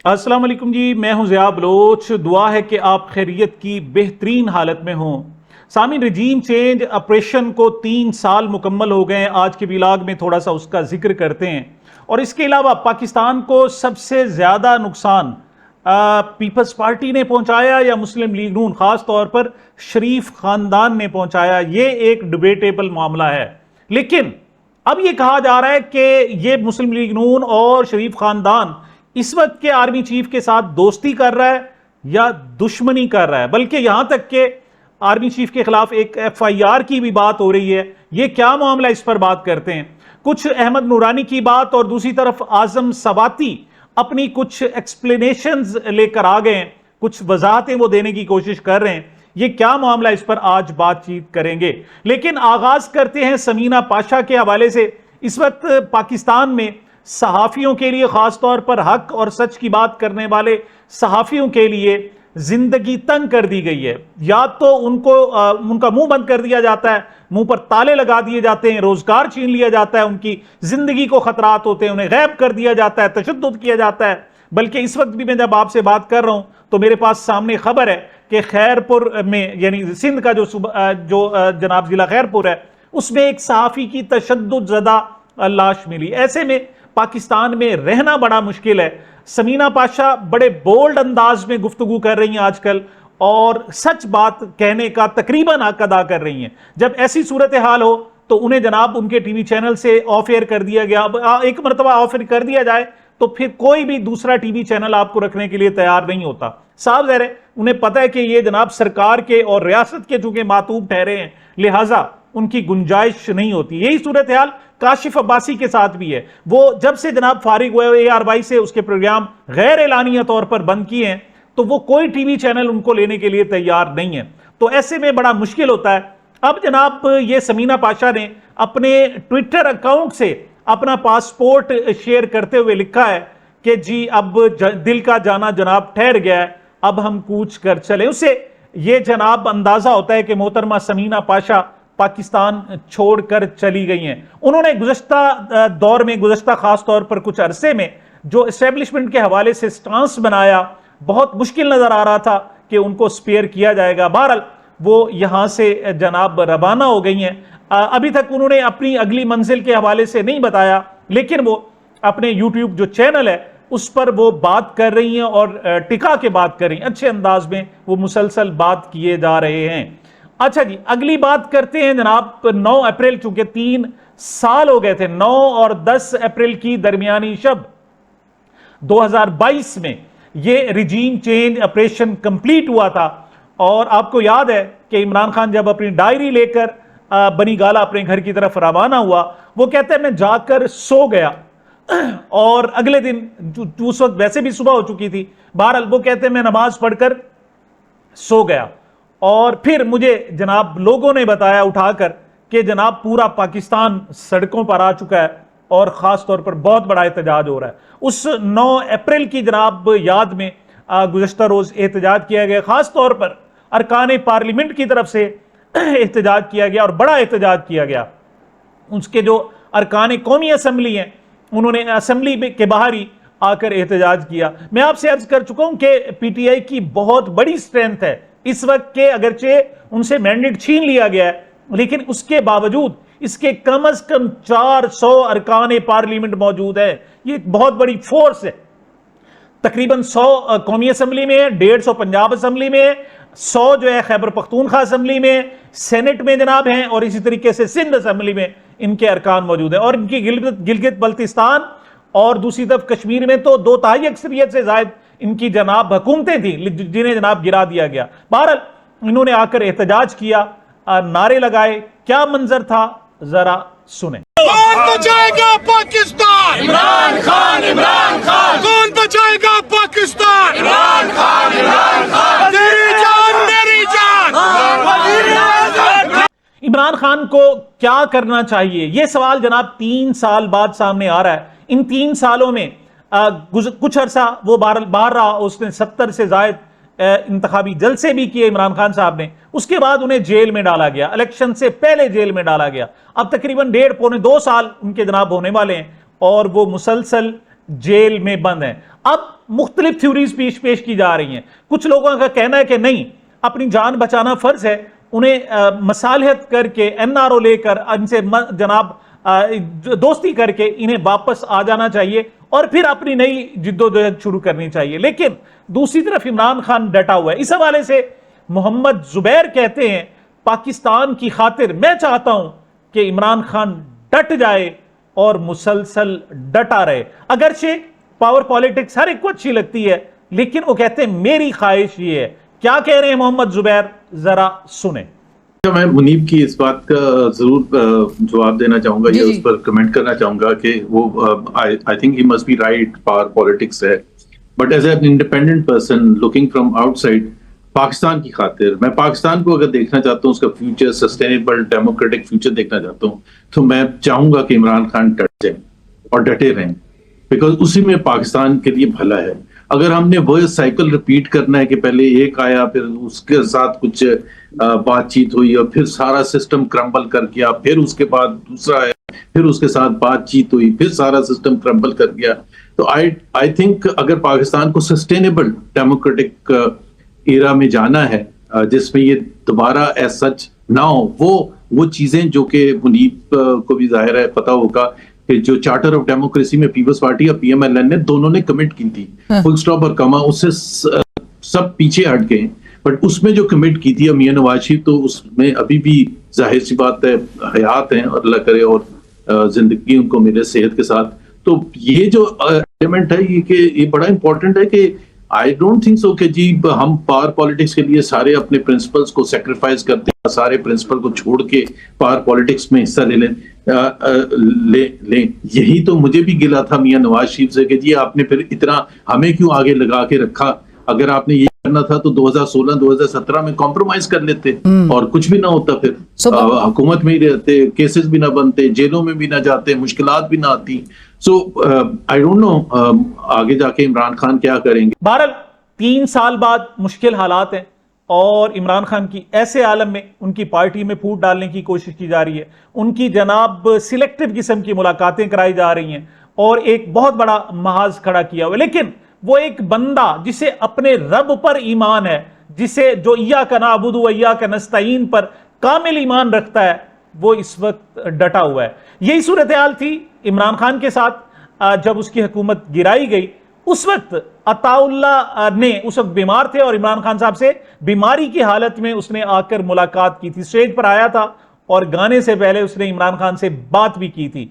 السلام علیکم جی، میں ہوں ضیاء بلوچ۔ دعا ہے کہ آپ خیریت کی بہترین حالت میں ہوں۔ سامعین، رجیم چینج آپریشن کو 3 سال مکمل ہو گئے ہیں۔ آج کے ولاگ میں تھوڑا سا اس کا ذکر کرتے ہیں، اور اس کے علاوہ پاکستان کو سب سے زیادہ نقصان پیپلز پارٹی نے پہنچایا یا مسلم لیگ نون، خاص طور پر شریف خاندان نے پہنچایا، یہ ایک ڈیبیٹیبل معاملہ ہے۔ لیکن اب یہ کہا جا رہا ہے کہ یہ مسلم لیگ نون اور شریف خاندان اس وقت کے آرمی چیف کے ساتھ دوستی کر رہا ہے یا دشمنی کر رہا ہے، بلکہ یہاں تک کہ آرمی چیف کے خلاف ایک FIR کی بھی بات ہو رہی ہے۔ یہ کیا معاملہ، اس پر بات کرتے ہیں۔ کچھ احمد نورانی کی بات، اور دوسری طرف اعظم سواتی اپنی کچھ ایکسپلینیشنز لے کر آ گئے ہیں، کچھ وضاحتیں وہ دینے کی کوشش کر رہے ہیں۔ یہ کیا معاملہ، اس پر آج بات چیت کریں گے۔ لیکن آغاز کرتے ہیں ثمینہ پاشا کے حوالے سے۔ اس وقت پاکستان میں صحافیوں کے لیے، خاص طور پر حق اور سچ کی بات کرنے والے صحافیوں کے لیے زندگی تنگ کر دی گئی ہے۔ یا تو ان کا منہ بند کر دیا جاتا ہے، منہ پر تالے لگا دیے جاتے ہیں، روزگار چھین لیا جاتا ہے، ان کی زندگی کو خطرات ہوتے ہیں، انہیں غائب کر دیا جاتا ہے، تشدد کیا جاتا ہے۔ بلکہ اس وقت بھی میں جب آپ سے بات کر رہا ہوں تو میرے پاس سامنے خبر ہے کہ خیرپور میں، یعنی سندھ کا جو جناب ضلع خیرپور ہے، اس میں ایک صحافی کی تشدد زدہ لاش ملی۔ ایسے میں پاکستان میں رہنا بڑا مشکل ہے۔ ثمینہ پاشا بڑے بولڈ انداز میں گفتگو کر رہی ہیں آج کل، اور سچ بات کہنے کا تقریباً حق ادا کر رہی ہیں۔ جب ایسی صورتحال ہو تو انہیں جناب ان کے ٹی وی چینل سے آف ایئر کر دیا گیا۔ اب ایک مرتبہ آف ایئر کر دیا جائے تو پھر کوئی بھی دوسرا ٹی وی چینل آپ کو رکھنے کے لیے تیار نہیں ہوتا۔ صاحب ظاہر ہے انہیں پتہ ہے کہ یہ جناب سرکار کے اور ریاست کے چونکہ ماتوب ٹھہرے ہیں، لہٰذا ان کی گنجائش نہیں ہوتی۔ یہی صورتحال کاشف عباسی کے ساتھ بھی ہے۔ وہ جب سے جناب فارغ ہوئے ARY سے اس کے پروگرام غیر اعلانیہ طور پر بند کیے ہیں، تو وہ کوئی ٹی وی چینل ان کو لینے کے لیے تیار نہیں ہے۔ تو ایسے میں بڑا مشکل ہوتا ہے۔ اب جناب یہ ثمینہ پاشا نے اپنے ٹویٹر اکاؤنٹ سے اپنا پاسپورٹ شیئر کرتے ہوئے لکھا ہے کہ جی اب دل کا جانا جناب ٹھہر گیا ہے، اب ہم کوچ کر چلیں۔ اسے یہ جناب اندازہ ہوتا ہے کہ محترمہ ثمینہ پاشا پاکستان چھوڑ کر چلی گئی ہیں۔ انہوں نے گزشتہ دور میں، گزشتہ خاص طور پر کچھ عرصے میں جو اسٹیبلشمنٹ کے حوالے سے سٹانس بنایا، بہت مشکل نظر آ رہا تھا کہ ان کو سپیئر کیا جائے گا۔ بہرحال وہ یہاں سے جناب روانہ ہو گئی ہیں۔ ابھی تک انہوں نے اپنی اگلی منزل کے حوالے سے نہیں بتایا، لیکن وہ اپنے یوٹیوب جو چینل ہے اس پر وہ بات کر رہی ہیں، اور ٹکا کے بات کر رہی ہیں، اچھے انداز میں وہ مسلسل بات کیے جا رہے ہیں۔ اچھا جی، اگلی بات کرتے ہیں جناب 9 اپریل، چونکہ 3 سال ہو گئے تھے، 9 اور 10 اپریل کی درمیانی شب 2022 میں یہ رجیم چینج آپریشن کمپلیٹ ہوا تھا۔ اور آپ کو یاد ہے کہ عمران خان جب اپنی ڈائری لے کر بنی گالہ اپنے گھر کی طرف روانہ ہوا، وہ کہتے ہیں میں جا کر سو گیا، اور اگلے دن اس وقت ویسے بھی صبح ہو چکی تھی، بہرحال وہ کہتے ہیں میں نماز پڑھ کر سو گیا، اور پھر مجھے جناب لوگوں نے بتایا اٹھا کر کہ جناب پورا پاکستان سڑکوں پر آ چکا ہے، اور خاص طور پر بہت بڑا احتجاج ہو رہا ہے۔ اس 9 اپریل کی جناب یاد میں گزشتہ روز احتجاج کیا گیا، خاص طور پر ارکان پارلیمنٹ کی طرف سے احتجاج کیا گیا، اور بڑا احتجاج کیا گیا۔ اس کے جو ارکان قومی اسمبلی ہیں، انہوں نے اسمبلی کے باہر ہی آ کر احتجاج کیا۔ میں آپ سے عرض کر چکا ہوں کہ PTI کی بہت بڑی سٹرینتھ ہے اس وقت کے، اگرچہ ان سے مینڈیٹ چھین لیا گیا ہے، لیکن اس کے باوجود اس کے کم از کم 400 ارکان پارلیمنٹ موجود ہے۔ یہ ایک بہت بڑی فورس ہے۔ تقریباً 100 قومی اسمبلی میں ہے، 150 پنجاب اسمبلی میں ہے، 100 جو ہے خیبر پختونخوا اسمبلی میں، سینٹ میں جناب ہیں، اور اسی طریقے سے سندھ اسمبلی میں ان کے ارکان موجود ہیں۔ اور ان کی گلگت بلتستان اور دوسری طرف کشمیر میں تو 2/3 اکثریت سے زائد ان کی جناب حکومتیں تھیں جنہیں جناب گرا دیا گیا۔ بہرحال انہوں نے آ کر احتجاج کیا، نعرے لگائے۔ کیا منظر تھا ذرا سنیں۔ کون بچائے گا پاکستان؟ عمران خان، عمران خان۔ کون بچائے گا پاکستان؟ عمران خان، عمران خان۔ تیری جان میری جان۔ عمران خان کو کیا کرنا چاہیے، یہ سوال جناب 3 سال بعد سامنے آ رہا ہے۔ ان 3 سالوں میں کچھ عرصہ وہ باہر رہا، اس نے 70 سے زائد انتخابی جلسے بھی کیے عمران خان صاحب نے۔ اس کے بعد انہیں جیل میں ڈالا گیا، الیکشن سے پہلے جیل میں ڈالا گیا۔ اب تقریباً 1.5 پونے 2 سال ان کے جناب ہونے والے ہیں، اور وہ مسلسل جیل میں بند ہیں. اب مختلف تھیوریز پیش کی جا رہی ہیں. کچھ لوگوں کا کہنا ہے کہ نہیں, اپنی جان بچانا فرض ہے, انہیں مصالحت کر کے NRO لے کر ان سے جناب دوستی کر کے انہیں واپس آ جانا چاہیے اور پھر اپنی نئی جدوجہد شروع کرنی چاہیے. لیکن دوسری طرف عمران خان ڈٹا ہوا ہے. اس حوالے سے محمد زبیر کہتے ہیں پاکستان کی خاطر میں چاہتا ہوں کہ عمران خان ڈٹ جائے اور مسلسل ڈٹا رہے. اگرچہ پاور پالیٹکس ہر ایک کو اچھی لگتی ہے, لیکن وہ کہتے ہیں میری خواہش یہ ہے. کیا کہہ رہے ہیں محمد زبیر, ذرا سنیں. میں منیب کی اس بات کا ضرور جواب دینا چاہوں گا یا اس پر کمنٹ کرنا چاہوں گا کہ وہ I think he must be right, power politics ہے, but as an independent person looking from outside, Pakistan کی خاطر میں پاکستان کو اگر دیکھنا چاہتا ہوں, اس کا فیوچر سسٹینیبل ڈیموکریٹک فیوچر دیکھنا چاہتا ہوں, تو میں چاہوں گا کہ عمران خان ڈٹ جائیں اور ڈٹے رہیں, بیکاز اسی میں پاکستان کے لیے بھلا ہے. اگر ہم نے وہ سائیکل ریپیٹ کرنا ہے کہ پہلے ایک آیا, پھر اس کے ساتھ کچھ بات چیت ہوئی اور پھر سارا سسٹم کرمبل کر گیا, پھر اس کے بعد دوسرا آیا, پھر اس کے ساتھ بات چیت ہوئی, پھر سارا سسٹم کرمبل کر گیا, تو آئی تھنک اگر پاکستان کو سسٹینیبل ڈیموکریٹک ایرا میں جانا ہے جس میں یہ دوبارہ ایز سچ نہ ہو, وہ چیزیں جو کہ منیب کو بھی ظاہر ہے پتا ہوگا کہ جو چارٹر آف ڈیموکریسی میں پیپلز پارٹی اور PMLN نے دونوں نے کمٹ کی تھی, فل سٹاپ اور کما, اس سے سب پیچھے ہٹ گئے, بٹ اس میں جو کمٹ کی تھی میاں نواز شریف, تو اس میں ابھی بھی ظاہر سی بات ہے حیات ہیں, اور اللہ کرے اور زندگی ان کو ملے صحت کے ساتھ. تو یہ جو ایلیمنٹ ہے یہ بڑا امپورٹنٹ ہے کہ آئی ڈونٹ تھنک سو کہ جی ہم پاور پالیٹکس کے لیے سارے اپنے پرنسپلز کو سیکریفائز کرتے ہیں, سارے پرنسپل کو چھوڑ کے پاور پالیٹکس میں حصہ لیں. یہی تو مجھے بھی گلا تھا میاں نواز شریف سے کہ جی آپ نے پھر اتنا ہمیں کیوں آگے لگا کے رکھا, اگر آپ نے یہ کرنا تھا تو 2016-2017 میں کمپرومائز کر لیتے اور کچھ بھی نہ ہوتا, پھر حکومت میں ہی رہتے, کیسز بھی نہ بنتے, جیلوں میں بھی نہ جاتے, مشکلات بھی نہ آتی. سو آئی ڈونٹ نو آگے جا کے عمران خان کیا کریں گے. بہرحال 3 سال بعد مشکل حالات ہیں اور عمران خان کی ایسے عالم میں ان کی پارٹی میں پھوٹ ڈالنے کی کوشش کی جا رہی ہے, ان کی جناب سلیکٹیو قسم کی ملاقاتیں کرائی جا رہی ہیں اور ایک بہت بڑا محاذ کھڑا کیا ہوا ہے. لیکن وہ ایک بندہ جسے اپنے رب پر ایمان ہے, جسے جو ایاک نعبد و ایاک نستعین پر کامل ایمان رکھتا ہے, وہ اس وقت ڈٹا ہوا ہے. یہی صورتحال تھی عمران خان کے ساتھ جب اس کی حکومت گرائی گئی. اس وقت عطا اللہ نے اس وقت بیمار تھے اور عمران خان صاحب سے بیماری کی حالت میں اس نے آ کر ملاقات کی تھی, اسٹیج پر آیا تھا اور گانے سے پہلے اس نے عمران خان سے بات بھی کی تھی.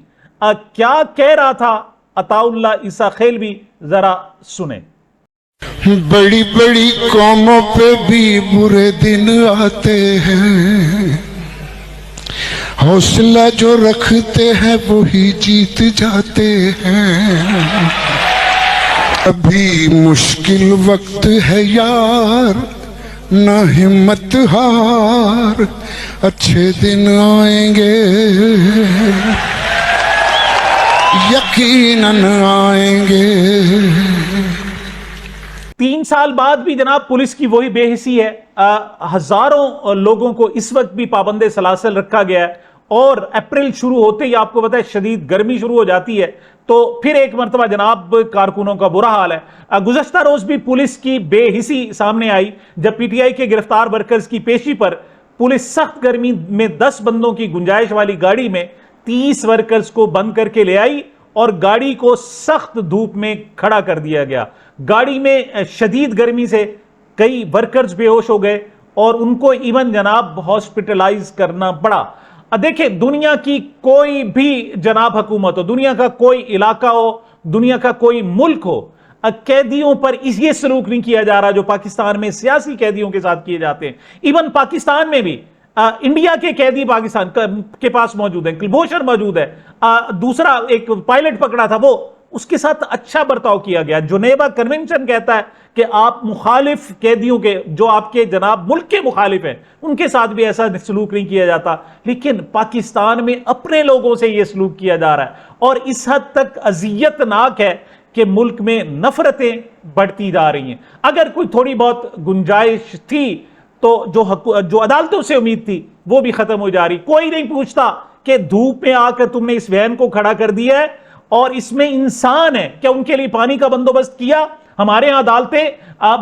کیا کہہ رہا تھا عطا اللہ عیسیٰ خیلوی, ذرا سنیں. بڑی بڑی قوموں پہ بھی برے دن آتے ہیں, حوصلہ جو رکھتے ہیں وہی جیت جاتے ہیں. ابھی مشکل وقت ہے یار, نہ ہمت ہار, اچھے دن آئیں گے, یقیناً آئیں گے. 3 سال بعد بھی جناب پولیس کی وہی بے حسی ہے. ہزاروں لوگوں کو اس وقت بھی پابند سلاسل رکھا گیا ہے اور اپریل شروع ہوتے ہی آپ کو پتہ ہے شدید گرمی شروع ہو جاتی ہے, تو پھر ایک مرتبہ جناب کارکنوں کا برا حال ہے. گزشتہ روز بھی پولیس کی بے حسی سامنے آئی جب PTI کے گرفتار ورکرز کی پیشی پر پولیس سخت گرمی میں 10 بندوں کی گنجائش والی گاڑی میں 30 ورکرز کو بند کر کے لے آئی اور گاڑی کو سخت دھوپ میں کھڑا کر دیا گیا. گاڑی میں شدید گرمی سے کئی ورکرز بے ہوش ہو گئے اور ان کو ایون جناب ہاسپٹلائز کرنا پڑا. دیکھیں دنیا کی کوئی بھی جناب حکومت ہو, دنیا کا کوئی علاقہ ہو, دنیا کا کوئی ملک ہو, قیدیوں پر یہ سلوک نہیں کیا جا رہا جو پاکستان میں سیاسی قیدیوں کے ساتھ کیے جاتے ہیں. ایون پاکستان میں بھی انڈیا کے قیدی پاکستان کے پاس موجود ہیں, کلبھوشن موجود ہے, دوسرا ایک پائلٹ پکڑا تھا, وہ اس کے ساتھ اچھا برتاؤ کیا گیا. جنیوا کنونشن کہتا ہے کہ آپ مخالف قیدیوں کے جو آپ کے جناب ملک کے مخالف ہیں ان کے ساتھ بھی ایسا سلوک نہیں کیا جاتا, لیکن پاکستان میں اپنے لوگوں سے یہ سلوک کیا جا رہا ہے اور اس حد تک اذیت ناک ہے کہ ملک میں نفرتیں بڑھتی جا رہی ہیں. اگر کوئی تھوڑی بہت گنجائش تھی تو جو عدالتوں سے امید تھی وہ بھی ختم ہو جا رہی. کوئی نہیں پوچھتا کہ دھوپ میں آ کر تم نے اس وین کو کھڑا کر دیا ہے اور اس میں انسان ہے، کیا ان کے لیے پانی کا بندوبست کیا؟ ہمارے ہاں عدالتیں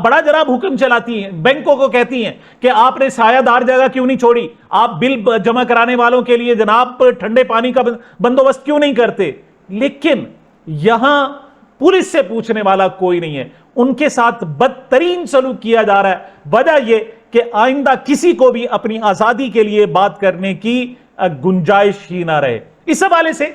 بڑا جناب حکم چلاتی ہیں، بینکوں کو کہتی ہیں کہ آپ نے سایہ دار جگہ کیوں نہیں چھوڑی، آپ بل جمع کرانے والوں کے لیے جناب ٹھنڈے پانی کا بندوبست کیوں نہیں کرتے؟ لیکن یہاں پولیس سے پوچھنے والا کوئی نہیں ہے، ان کے ساتھ بدترین سلوک کیا جا رہا ہے۔ وجہ یہ کہ آئندہ کسی کو بھی اپنی آزادی کے لیے بات کرنے کی گنجائش ہی نہ رہے۔ اس حوالے سے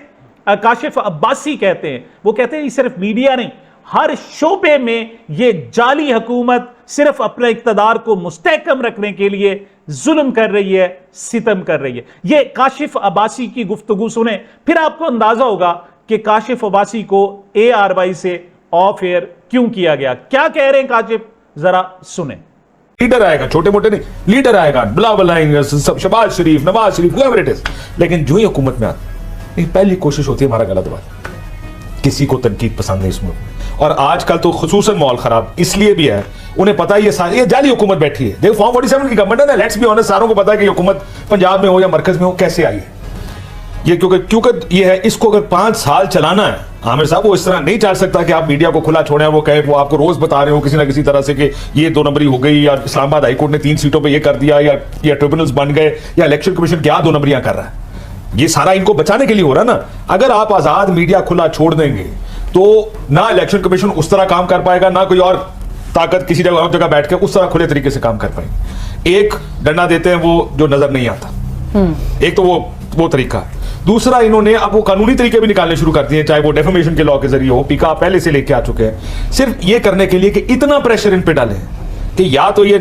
کاشف عباسی کہتے ہیں، وہ کہتے ہیں یہ صرف میڈیا نہیں، ہر شعبے میں یہ جعلی حکومت صرف اپنے اقتدار کو مستحکم رکھنے کے لیے ظلم کر رہی ہے، ستم کر رہی ہے۔ یہ کاشف عباسی کی گفتگو سنیں، پھر آپ کو اندازہ ہوگا کہ کاشف عباسی کو ARY سے آف ایئر کیوں کیا گیا۔ کیا کہہ رہے ہیں کاشف، ذرا سنیں۔ لیڈر آئے گا، چھوٹے موٹے نہیں، لیڈر آئے گا، بلاول آئیں گے، شہباز شریف، Nawaz Sharif, whoever it is، لیکن جو ہی حکومت میں آتی پہلی کوشش ہوتی ہے ہمارا غلط بات، کسی کو تنقید پسند نہیں اس میں۔ اور آج کل تو خصوصاً ماحول خراب اس لیے بھی ہے، انہیں پتا ہے یہ جعلی حکومت بیٹھی ہے، دیکھو فارم 47 کی گورنمنٹ ہے نا، لیٹس بی آنسٹ، ساروں کو پتا ہے کہ یہ حکومت پنجاب میں ہو یا مرکز میں ہو کیسے آئی ہے یہ، کیونکہ یہ ہے، اس کو اگر 5 سال چلانا ہے عامر صاحب، وہ اس طرح نہیں چل سکتا کہ آپ میڈیا کو کھلا چھوڑیں، وہ کہے، وہ آپ کو روز بتا رہے ہو کسی نہ کسی طرح سے کہ یہ 2 نمبری ہو گئی، یا اسلام آباد ہائی کورٹ نے 3 سیٹوں پہ یہ کر دیا، یا ٹریبونلز بن گئے، یا الیکشن کمیشن کیا 2 نمبریاں کر رہا ہے، یہ سارا ان کو بچانے کے لیے ہو رہا نا۔ اگر آپ آزاد میڈیا کھلا چھوڑ دیں گے تو نہ الیکشن کمیشن اس طرح کام کر پائے گا، نہ کوئی اور طاقت کسی جگہ بیٹھ کے اس طرح کھلے طریقے سے کام کر پائیں گے۔ ایک ڈنڈا دیتے ہیں وہ جو نظر نہیں آتا، ایک تو وہ طریقہ، دوسرا انہوں نے اب وہ قانونی طریقے بھی نکالنے شروع کر دیے ہیں، چاہے وہ ڈیفیمیشن کے لاء کے ذریعے ہو، پیکا پہلے سے لے کے آ چکے ہیں، صرف یہ کرنے کے لیے کہ اتنا پریشر ان پہ ڈالیں کہ یا تو یہ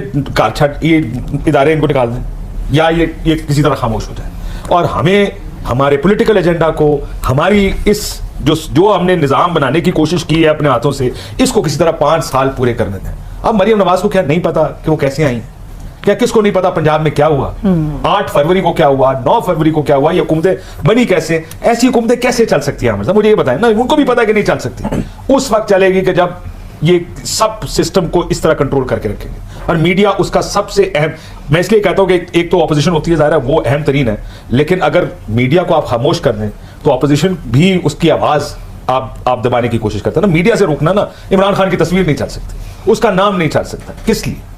ادارے ان کو نکال دیں، یا یہ کسی طرح خاموش ہو جائے، اور ہمیں ہمارے پولیٹیکل ایجنڈا کو، ہماری اس جو ہم نے نظام بنانے کی کوشش کی ہے اپنے ہاتھوں سے، اس کو کسی طرح 5 سال پورے کرنے دیں۔ اب مریم نواز کو کیا نہیں پتا کہ وہ کیسے آئیں؟ کیا کس کو نہیں پتا پنجاب میں کیا ہوا، 8 فروری کو کیا ہوا، 9 فروری کو کیا ہوا، یہ حکومتیں بنی کیسے؟ ایسی حکومتیں کیسے چل سکتی ہیں؟ مجھے یہ بتائیں نا، ان کو بھی پتا کہ نہیں چل سکتی، اس وقت چلے گی کہ جب یہ سب سسٹم کو اس طرح کنٹرول کر کے رکھیں گے، اور میڈیا اس کا سب سے اہم، میں اس لیے کہتا ہوں کہ ایک تو اپوزیشن ہوتی ہے، ظاہر ہے وہ اہم ترین ہے، لیکن اگر میڈیا کو آپ خاموش کر دیں تو اپوزیشن بھی اس کی آواز آپ دبانے کی کوشش کرتے ہیں نا۔ میڈیا سے روکنا نا، عمران خان کی تصویر نہیں چل سکتی، اس کا نام نہیں چل سکتا، کس لیے؟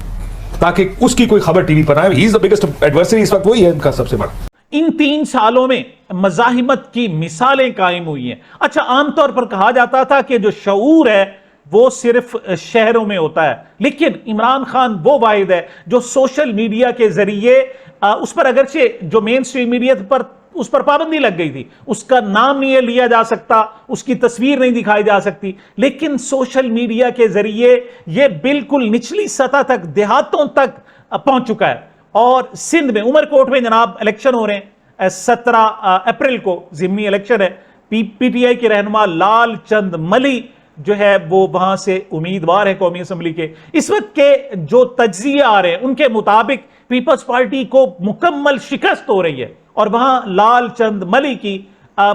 تاکہ اس کی کوئی خبر ٹی وی پر آئے۔ ہی از دی بگیسٹ ایڈورسری، اس وقت وہی ہے ان کا سب سے بڑا۔ ان 3 سالوں میں مزاحمت کی مثالیں قائم ہوئی ہیں۔ اچھا، عام طور پر کہا جاتا تھا کہ جو شعور ہے وہ صرف شہروں میں ہوتا ہے، لیکن عمران خان وہ واحد ہے جو سوشل میڈیا کے ذریعے اس پر، اگرچہ جو مین سٹریم میڈیا پر اس پر پابندی لگ گئی تھی، اس کا نام نہیں لیا جا سکتا، اس کی تصویر نہیں دکھائی جا سکتی، لیکن سوشل میڈیا کے ذریعے یہ بالکل نچلی سطح تک، دیہاتوں تک پہنچ چکا ہے۔ اور سندھ میں عمر کوٹ میں جناب الیکشن ہو رہے ہیں، 17 اپریل کو ضمنی الیکشن ہے، پی ٹی آئی کے رہنما لال چند ملی جو ہے وہ وہاں سے امیدوار ہے قومی اسمبلی کے۔ اس وقت کے جو تجزیے آ رہے ہیں ان کے مطابق پیپلز پارٹی کو مکمل شکست ہو رہی ہے، اور وہاں لال چند ملی کی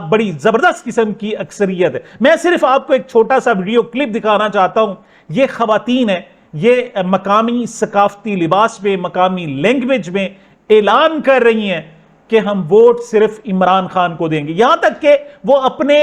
بڑی زبردست قسم کی اکثریت ہے۔ میں صرف آپ کو ایک چھوٹا سا ویڈیو کلپ دکھانا چاہتا ہوں۔ یہ خواتین ہیں، یہ مقامی ثقافتی لباس میں، مقامی لینگویج میں اعلان کر رہی ہیں کہ ہم ووٹ صرف عمران خان کو دیں گے، یہاں تک کہ وہ اپنے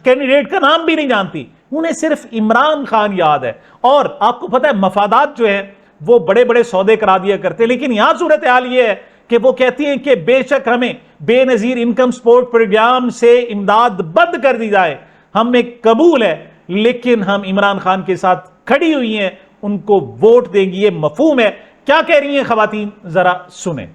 کینڈیڈیٹ کا نام بھی نہیں جانتی، انہیں صرف عمران خان یاد ہے۔ اور آپ کو پتہ ہے مفادات جو ہیں وہ بڑے بڑے سودے کرا دیا کرتے ہیں، لیکن یہاں صورتحال یہ ہے کہ وہ کہتی ہیں کہ بے شک ہمیں بے نظیر انکم سپورٹ پروگرام سے امداد بند کر دی جائے، ہمیں قبول ہے، لیکن ہم عمران خان کے ساتھ کھڑی ہوئی ہیں، ان کو ووٹ دیں گی، یہ مفہوم ہے۔ کیا کہہ رہی ہیں خواتین، ذرا سنیں۔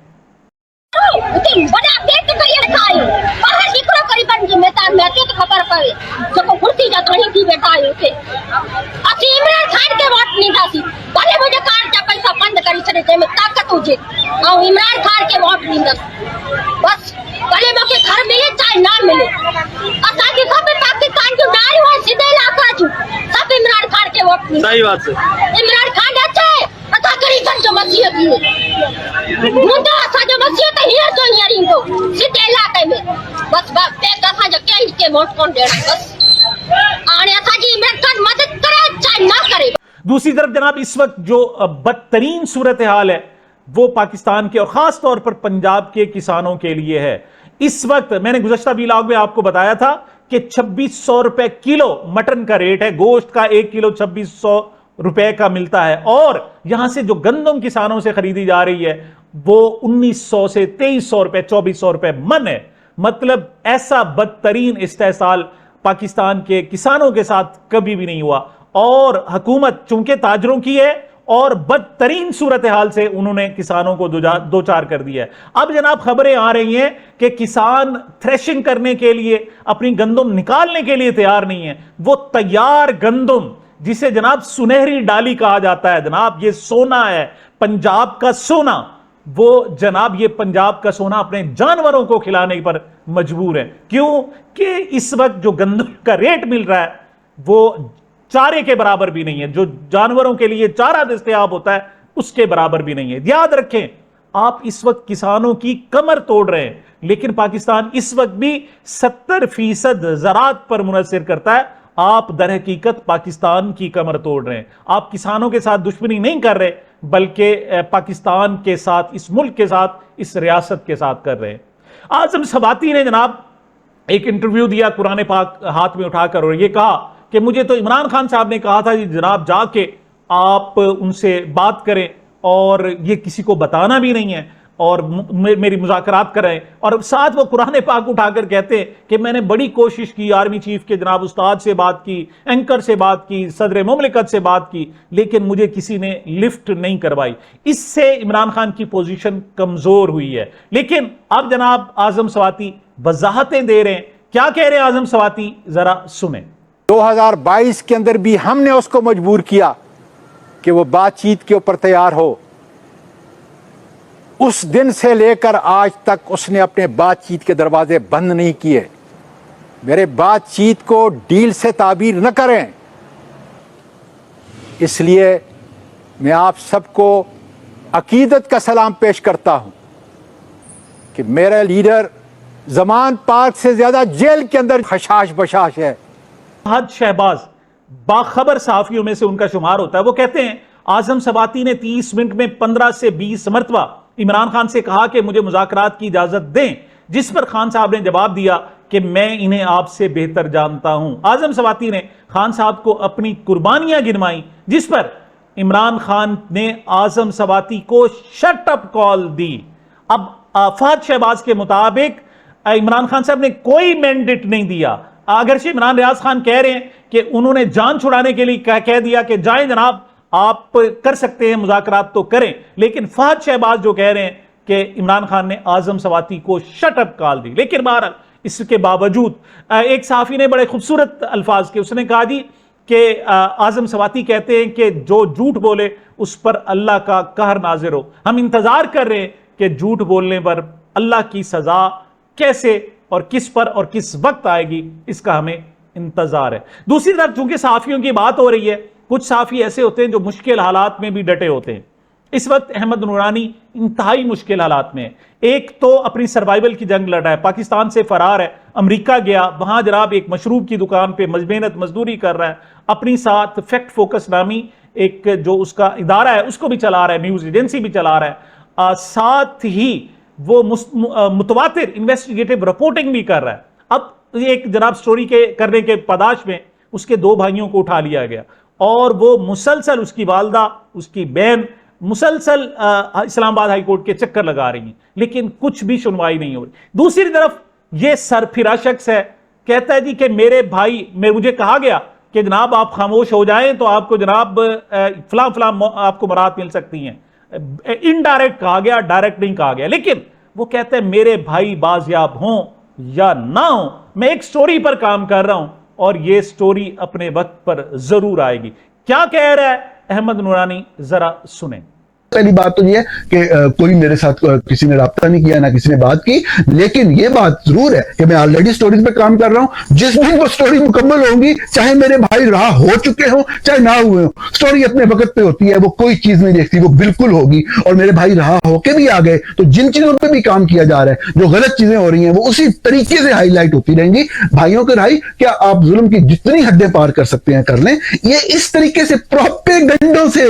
صحیح بات ہے، عمران خان دوسری طرف جناب اس وقت جو بدترین صورتحال ہے وہ پاکستان کے اور خاص طور پر پنجاب کے کسانوں کے لیے ہے۔ اس وقت میں نے گزشتہ ویلاگ میں آپ کو بتایا تھا کہ 2600 روپے کلو مٹن کا ریٹ ہے, گوشت کا 1 کلو 2600 روپے کا ملتا ہے, اور یہاں سے جو گندم کسانوں سے خریدی جا رہی ہے وہ 1900 سے 2300 روپے 2400 روپے من ہے. مطلب ایسا بدترین استحصال پاکستان کے کسانوں کے ساتھ کبھی بھی نہیں ہوا, اور حکومت چونکہ تاجروں کی ہے اور بدترین صورتحال سے انہوں نے کسانوں کو دو چار کر دیا ہے. اب جناب خبریں آ رہی ہیں کہ کسان تھریشنگ کرنے کے لیے, اپنی گندم نکالنے کے لیے تیار نہیں ہے. وہ تیار گندم جسے جناب سنہری ڈالی کہا جاتا ہے, جناب یہ سونا ہے, پنجاب کا سونا, وہ جناب یہ پنجاب کا سونا اپنے جانوروں کو کھلانے پر مجبور ہے. کیوں کہ اس وقت جو گندم کا ریٹ مل رہا ہے وہ چارے کے برابر بھی نہیں ہے, جو جانوروں کے لیے چارہ دستیاب ہوتا ہے اس کے برابر بھی نہیں ہے. یاد رکھیں آپ اس وقت کسانوں کی کمر توڑ رہے ہیں, لیکن پاکستان اس وقت بھی 70% زراعت پر منحصر کرتا ہے. آپ در حقیقت پاکستان کی کمر توڑ رہے ہیں. آپ کسانوں کے ساتھ دشمنی نہیں کر رہے بلکہ پاکستان کے ساتھ, اس ملک کے ساتھ, اس ریاست کے ساتھ کر رہے ہیں. اعظم سواتی نے جناب ایک انٹرویو دیا قرآن پاک ہاتھ میں اٹھا کر, اور یہ کہا کہ مجھے تو عمران خان صاحب نے کہا تھا جناب جا کے آپ ان سے بات کریں, اور یہ کسی کو بتانا بھی نہیں ہے, اور میری مذاکرات کریں. اور ساتھ وہ قرآن پاک اٹھا کر کہتے ہیں کہ میں نے بڑی کوشش کی, آرمی چیف کے جناب استاد سے بات کی, اینکر سے بات کی, صدر مملکت سے بات کی, لیکن مجھے کسی نے لفٹ نہیں کروائی. اس سے عمران خان کی پوزیشن کمزور ہوئی ہے. لیکن اب جناب اعظم سواتی وضاحتیں دے رہے ہیں. کیا کہہ رہے ہیں اعظم سواتی, ذرا سنیں. 2022 کے اندر بھی ہم نے اس کو مجبور کیا کہ وہ بات چیت کے اوپر تیار ہو. اس دن سے لے کر آج تک اس نے اپنے بات چیت کے دروازے بند نہیں کیے. میرے بات چیت کو ڈیل سے تعبیر نہ کریں. اس لیے میں آپ سب کو عقیدت کا سلام پیش کرتا ہوں کہ میرا لیڈر زمان پارک سے زیادہ جیل کے اندر خشاش بشاش ہے. فہد شہباز باخبر صحافیوں میں سے ان کا شمار ہوتا ہے. وہ کہتے ہیں اعظم سواتی نے 30 منٹ میں 15 سے 20 مرتبہ عمران خان سے کہا کہ مجھے مذاکرات کی اجازت دیں, جس پر خان صاحب نے جواب دیا کہ میں انہیں آپ سے بہتر جانتا ہوں. اعظم سواتی نے خان صاحب کو اپنی قربانیاں گنوائی, جس پر عمران خان نے اعظم سواتی کو شٹ اپ کال دی. اب فہد شہباز کے مطابق عمران خان صاحب نے کوئی مینڈیٹ نہیں دیا. اگرچہ عمران ریاض خان کہہ رہے ہیں کہ انہوں نے جان چھڑانے کے لیے کہہ دیا کہ جائیں جناب آپ کر سکتے ہیں مذاکرات تو کریں, لیکن فہد شہباز جو کہہ رہے ہیں کہ عمران خان نے اعظم سواتی کو شٹ اپ کال دی. لیکن بہرحال اس کے باوجود ایک صحافی نے بڑے خوبصورت الفاظ کے, اس نے کہا جی کہ اعظم سواتی کہتے ہیں کہ جو جھوٹ بولے اس پر اللہ کا قہر نازل ہو. ہم انتظار کر رہے ہیں کہ جھوٹ بولنے پر اللہ کی سزا کیسے اور کس پر اور کس وقت آئے گی, اس کا ہمیں انتظار ہے. دوسری طرف چونکہ صحافیوں کی بات ہو رہی ہے, کچھ صحافی ایسے ہوتے ہیں جو مشکل حالات میں بھی ڈٹے ہوتے ہیں. اس وقت احمد نورانی انتہائی مشکل حالات میں ہے. ایک تو اپنی سروائیول کی جنگ لڑ رہا ہے, پاکستان سے فرار ہے, امریکہ گیا, وہاں جناب ایک مشروب کی دکان پہ محنت مزدوری کر رہا ہے, اپنی ساتھ فیکٹ فوکس نامی ایک جو اس کا ادارہ ہے اس کو بھی چلا رہا ہے, نیوز ایجنسی بھی چلا رہا ہے, ساتھ ہی وہ متواتر انویسٹیگیٹو رپورٹنگ بھی کر رہا ہے. اب ایک جناب سٹوری کے کرنے کے پاداش میں اس کے 2 بھائیوں کو اٹھا لیا گیا, اور وہ مسلسل, اس کی والدہ, اس کی بہن مسلسل اسلام آباد ہائی کورٹ کے چکر لگا رہی ہیں, لیکن کچھ بھی سنوائی نہیں ہو رہی. دوسری طرف یہ سرفرا شخص ہے, کہتا ہے جی کہ میرے بھائی, مجھے کہا گیا کہ جناب آپ خاموش ہو جائیں تو آپ کو جناب فلاں فلاں آپ کو برات مل سکتی ہیں. انڈائریکٹ کہا گیا, ڈائریکٹ نہیں کہا گیا, لیکن وہ کہتے ہیں میرے بھائی بازیاب ہوں یا نہ ہوں, میں ایک سٹوری پر کام کر رہا ہوں اور یہ سٹوری اپنے وقت پر ضرور آئے گی. کیا کہہ رہا ہے احمد نورانی, ذرا سنیں. پہلی بات تو یہ ہے کہ کوئی میرے ساتھ کسی نے رابطہ نہیں کیا, نہ کسی نے بات کی, لیکن یہ بات ضرور ہے کہ میں آلریڈی سٹوریز پہ کام کر رہا ہوں. جس دن وہ سٹوری مکمل ہوگی, چاہے میرے بھائی رہا ہو چکے ہوں چاہے نہ ہوئے ہوں, سٹوری اپنے وقت پہ ہوتی ہے, وہ کوئی چیز نہیں دیکھتی, وہ بالکل ہوگی. اور میرے بھائی رہا ہو کے بھی آ گئے تو جن چیزوں پہ بھی کام کیا جا رہا ہے, جو غلط چیزیں ہو رہی ہیں, وہ اسی طریقے سے ہائی لائٹ ہوتی رہیں گی. بھائیوں کے بھائی, کیا آپ ظلم کی جتنی حدیں پار کر سکتے ہیں کر لیں. یہ اس طریقے سے پروپیگنڈوں سے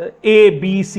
ABC